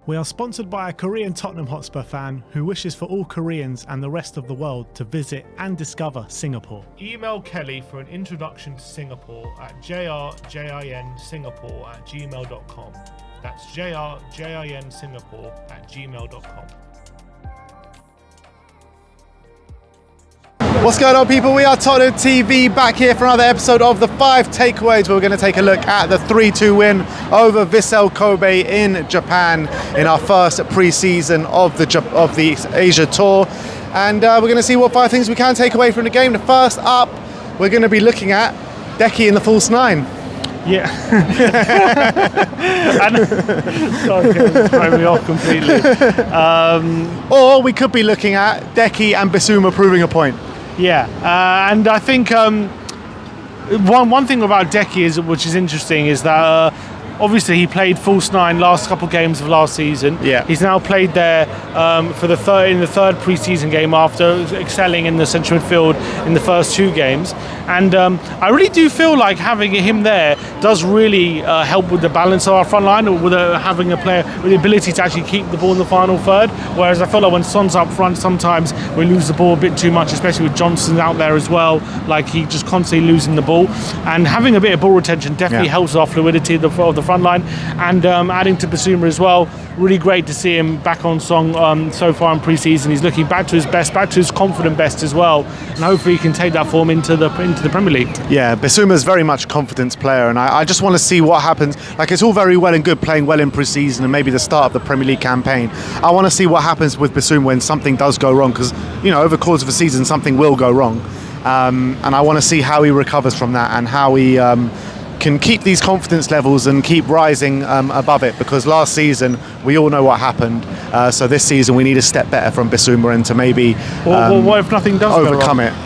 We are sponsored by a Korean Tottenham Hotspur fan who wishes for all Koreans and the rest of the world to visit and discover Singapore. Email Kelly for an introduction to Singapore at jrjinsingapore@gmail.com. That's jrjinsingapore@gmail.com. What's going on, people? We are Tottenham TV back here for another episode of the 5 Takeaways. We're going to take a look at the 3-2 win over Vissel Kobe in Japan in our first pre-season of the Asia Tour. And we're going to see what 5 things we can take away from the game. The first up, we're going to be looking at Decky in the false 9. Yeah. Sorry, it's thrown me off completely. Or we could be looking at Decky and Bissouma proving a point. Yeah, and I think one thing about Decky which is interesting is that obviously he played false 9 last couple of games of last season. Yeah. He's now played there for the third pre-season game after excelling in the central midfield in the first 2 games. And I really do feel like having him there does really help with the balance of our front line, or with having a player with the ability to actually keep the ball in the final third. Whereas I feel like when Son's up front, sometimes we lose the ball a bit too much, especially with Johnson out there as well. Like, he just constantly losing the ball. And having a bit of ball retention definitely helps our fluidity of the front line. And adding to Bissouma as well, really great to see him back on song so far in pre-season. He's looking back to his best, back to his confident best as well, and hopefully he can take that form into the Premier League. Yeah, Bissouma's very much a confidence player, and I just want to see what happens. Like, it's all very well and good playing well in pre-season and maybe the start of the Premier League campaign. I want to see what happens with Bissouma when something does go wrong, because, you know, over the course of a season something will go wrong, and I want to see how he recovers from that and how he can keep these confidence levels and keep rising above it, because last season we all know what happened. So this season we need a step better from Bissouma and to maybe well, what if nothing does overcome go it. wrong?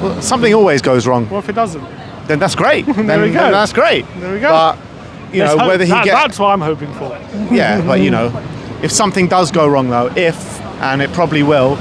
Well, something always goes wrong. What if it doesn't? Then that's great. There then, we go. Then that's great. There we go. But you know, whether he that's what I'm hoping for. Yeah, but you know, if something does go wrong though, and it probably will,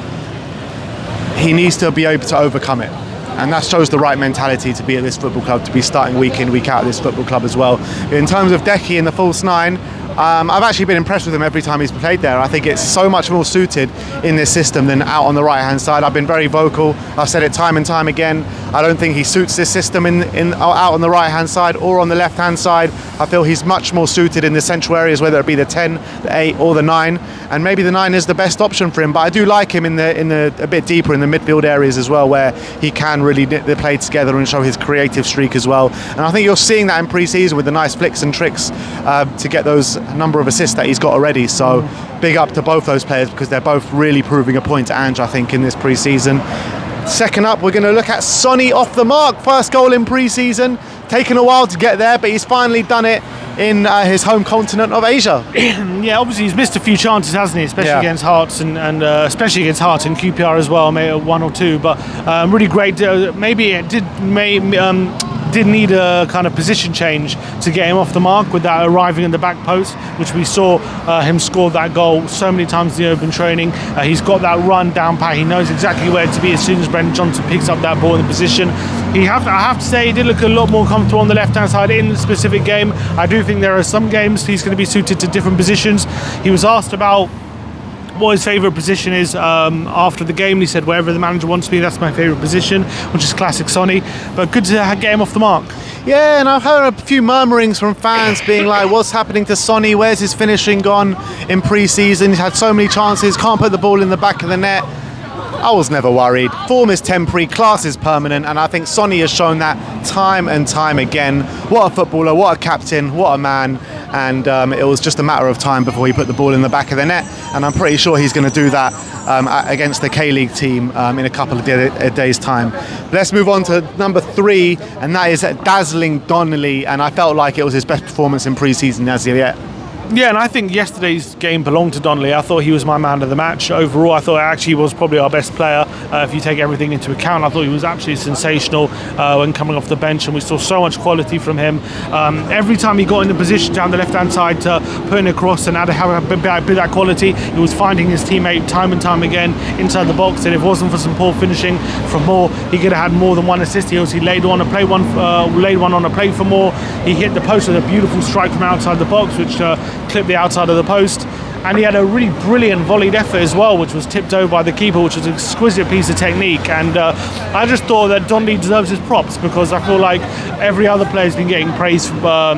he needs to be able to overcome it. And that shows the right mentality to be at this football club, to be starting week in, week out at this football club as well. In terms of Decky in the false 9, I've actually been impressed with him every time he's played there. I think it's so much more suited in this system than out on the right-hand side. I've been very vocal. I've said it time and time again. I don't think he suits this system out on the right-hand side or on the left-hand side. I feel he's much more suited in the central areas, whether it be the 10, the 8 or the 9. And maybe the 9 is the best option for him. But I do like him in the a bit deeper in the midfield areas as well, where he can really knit the play together and show his creative streak as well. And I think you're seeing that in pre-season with the nice flicks and tricks to get those number of assists that he's got already. So big up to both those players, because they're both really proving a point to Ange, I think, in this pre-season. Second up, we're going to look at Sonny off the mark. First goal in pre-season. Taken a while to get there, but he's finally done it in his home continent of Asia. Yeah, obviously he's missed a few chances, hasn't he? Especially against Hearts and especially against Hearts and QPR as well, maybe 1 or 2. But really great. Maybe it did need a kind of position change to get him off the mark with that arriving in the back post, which we saw him score that goal so many times in the open training. He's got that run down pat. He knows exactly where to be as soon as Brendan Johnson picks up that ball in the position. I have to say he did look a lot more comfortable on the left-hand side in the specific game. I do think there are some games he's going to be suited to different positions. He was asked about what his favourite position is after the game, and he said wherever the manager wants me, that's my favourite position, which is classic Sonny. But good to get him off the mark. Yeah, and I've heard a few murmurings from fans being like, what's happening to Sonny? Where's his finishing gone in pre-season? He's had so many chances, can't put the ball in the back of the net. I was never worried. Form is temporary, class is permanent, and I think Sonny has shown that time and time again. What a footballer, what a captain, what a man. And it was just a matter of time before he put the ball in the back of the net, and I'm pretty sure he's going to do that against the K-League team in a couple of days' time. Let's move on to number 3, and that is dazzling Donley, and I felt like it was his best performance in pre-season as of yet. Yeah, and I think yesterday's game belonged to Donley. I thought he was my man of the match. Overall, I thought actually he was probably our best player. If you take everything into account, I thought he was absolutely sensational when coming off the bench, and we saw so much quality from him. Every time he got in the position down the left-hand side to put in a cross and have a bit of that quality, he was finding his teammate time and time again inside the box. And if it wasn't for some poor finishing from Moore, he could have had more than one assist. He also laid one on a play for Moore. He hit the post with a beautiful strike from outside the box, which clipped the outside of the post. and he had a really brilliant volleyed effort as well, which was tipped over by the keeper, which was an exquisite piece of technique. And I just thought that Donley deserves his props, because I feel like every other player's been getting praise for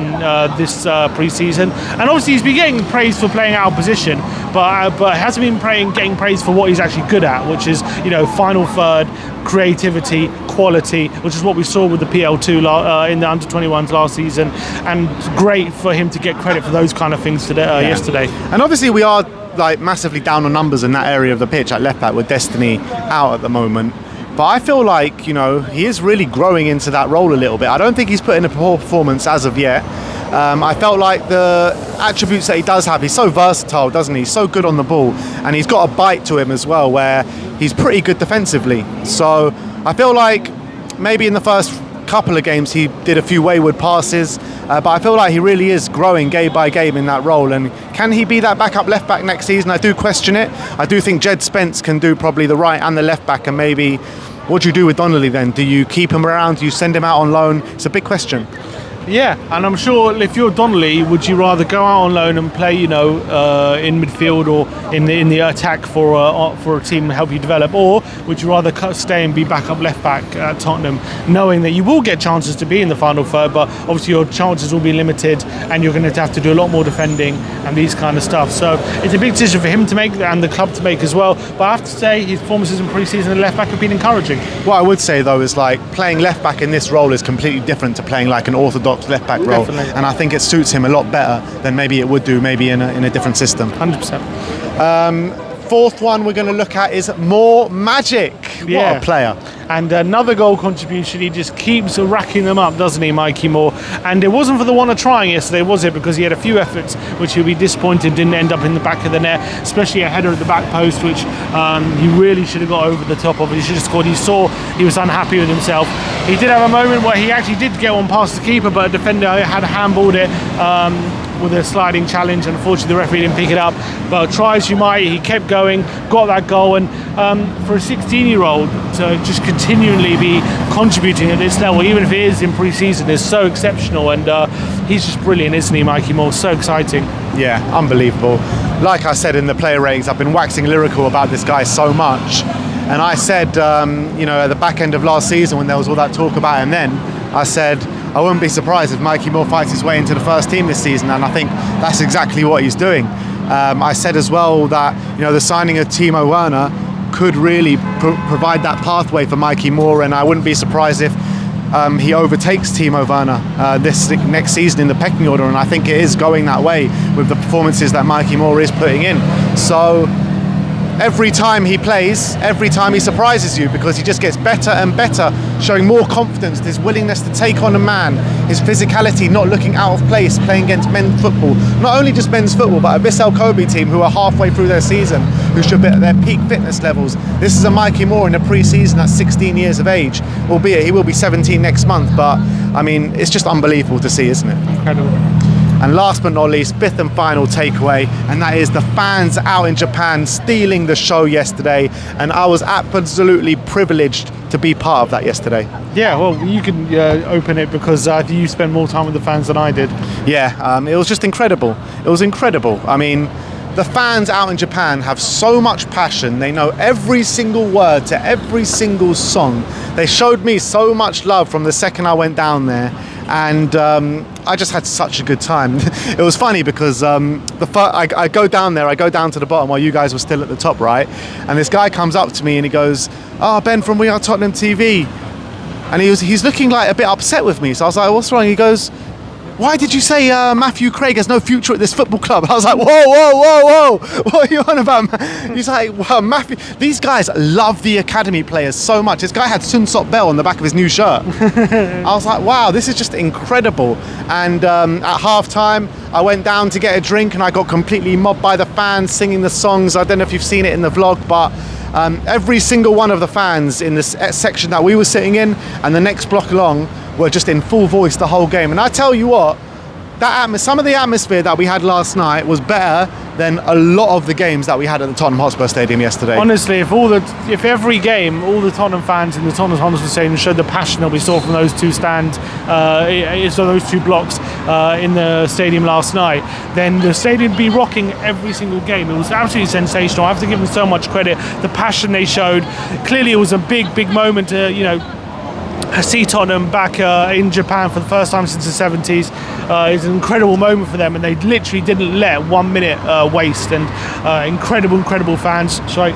this pre-season, and obviously he's been getting praise for playing out of position, but hasn't been getting praise for what he's actually good at, which is, you know, final third, creativity, quality, which is what we saw with the PL2 in the under-21s last season, and it's great for him to get credit for those kind of things today, yesterday. And obviously we are like massively down on numbers in that area of the pitch at left back, with Destiny out at the moment. But I feel like, you know, he is really growing into that role a little bit. I don't think he's put in a poor performance as of yet. I felt like the attributes that he does have, he's so versatile, doesn't he? He's so good on the ball, and he's got a bite to him as well, where he's pretty good defensively. So I feel like maybe in the first couple of games he did a few wayward passes, but I feel like he really is growing game by game in that role. And can he be that backup left back next season? I do question it. I do think Jed Spence can do probably the right and the left back, and maybe what do you do with Donley then? Do you keep him around? Do you send him out on loan? It's a big question. Yeah, and I'm sure if you're Donley, would you rather go out on loan and play, you know, in midfield or in the attack for a team to help you develop, or would you rather stay and be backup left back at Tottenham, knowing that you will get chances to be in the final third, but obviously your chances will be limited, and you're going to have to do a lot more defending and these kind of stuff. So it's a big decision for him to make and the club to make as well. But I have to say his performances in pre-season at left back have been encouraging. What I would say though is, like, playing left back in this role is completely different to playing like an orthodox left back role. Definitely. And I think it suits him a lot better than maybe it would do maybe in a different system. 100%. Fourth one we're going to look at is Moore Magic. Yeah. What a player. And another goal contribution. He just keeps racking them up, doesn't he, Mikey Moore? And it wasn't for the one of trying yesterday, was it? Because he had a few efforts which he'll be disappointed didn't end up in the back of the net, especially a header at the back post, which he really should have got over the top of. He should have scored. He saw he was unhappy with himself. He did have a moment where he actually did get one past the keeper, but a defender had handballed it with a sliding challenge. Unfortunately, the referee didn't pick it up. But try as you might, he kept going, got that goal. And for a 16-year-old to just continually be contributing at this level, even if it is in pre-season, is so exceptional. And he's just brilliant, isn't he, Mikey Moore? So exciting. Yeah, unbelievable. Like I said in the player ratings, I've been waxing lyrical about this guy so much. And I said, you know, at the back end of last season when there was all that talk about him then, I said, I wouldn't be surprised if Mikey Moore fights his way into the first team this season, and I think that's exactly what he's doing. I said as well that, you know, the signing of Timo Werner could really provide that pathway for Mikey Moore, and I wouldn't be surprised if he overtakes Timo Werner this next season in the pecking order, and I think it is going that way with the performances that Mikey Moore is putting in. So every time he plays, every time he surprises you, because he just gets better and better, showing more confidence, his willingness to take on a man, his physicality, not looking out of place, playing against men's football. Not only just men's football, but a Vissel Kobe team who are halfway through their season, who should be at their peak fitness levels. This is a Mikey Moore in a pre-season at 16 years of age, albeit he will be 17 next month, but I mean, it's just unbelievable to see, isn't it? Incredible. And last but not least, fifth and final takeaway, and that is the fans out in Japan stealing the show yesterday, and I was absolutely privileged to be part of that yesterday. Yeah, well, you can open it, because you spent more time with the fans than I did. Yeah, it was just incredible. It was incredible. I mean, the fans out in Japan have so much passion. They know every single word to every single song. They showed me so much love from the second I went down there. And I just had such a good time. It was funny because I go down there, I go down to the bottom while you guys were still at the top, right? And this guy comes up to me and he goes, "Oh, Ben from WeAreTottenhamTV." And he's looking like a bit upset with me. So I was like, "What's wrong?" He goes, "Why did you say Matthew Craig has no future at this football club?" I was like, whoa, what are you on about? He's like, "Well, Matthew, these guys love the academy players so much. This guy had Sun Sok Bell on the back of his new shirt." I was like, wow, this is just incredible. And at half time, I went down to get a drink and I got completely mobbed by the fans singing the songs. I don't know if you've seen it in the vlog, but every single one of the fans in this section that we were sitting in and the next block along were just in full voice the whole game. And I tell you what, some of the atmosphere that we had last night was better than a lot of the games that we had at the Tottenham Hotspur Stadium yesterday. Honestly, if every game, all the Tottenham fans in the Tottenham Hotspur Stadium showed the passion that we saw from those two stands, so those two blocks in the stadium last night, then the stadium would be rocking every single game. It was absolutely sensational. I have to give them so much credit. The passion they showed. Clearly, it was a big moment to, see Tottenham back in Japan for the first time since the 70s. It's an incredible moment for them, and they literally didn't let 1 minute waste. And incredible fans. Sorry,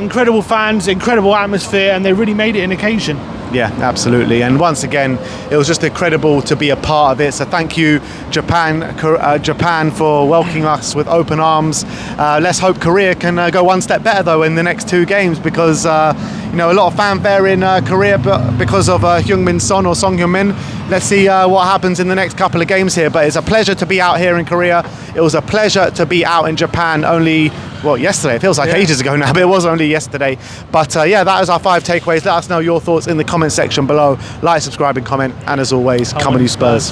incredible fans, incredible atmosphere, and they really made it an occasion. Yeah, absolutely. And once again, it was just incredible to be a part of it. So thank you, Japan, for welcoming us with open arms. Let's hope Korea can go one step better, though, in the next 2 games, because a lot of fanfare in Korea because of Heung-min Son or Song Heung-min. Let's see what happens in the next couple of games here. But it's a pleasure to be out here in Korea. It was a pleasure to be out in Japan only, yesterday. It feels like ages ago now, but it was only yesterday. But that is our 5 takeaways. Let us know your thoughts in the comment section below. Like, subscribe and comment. And as always, come on you Spurs.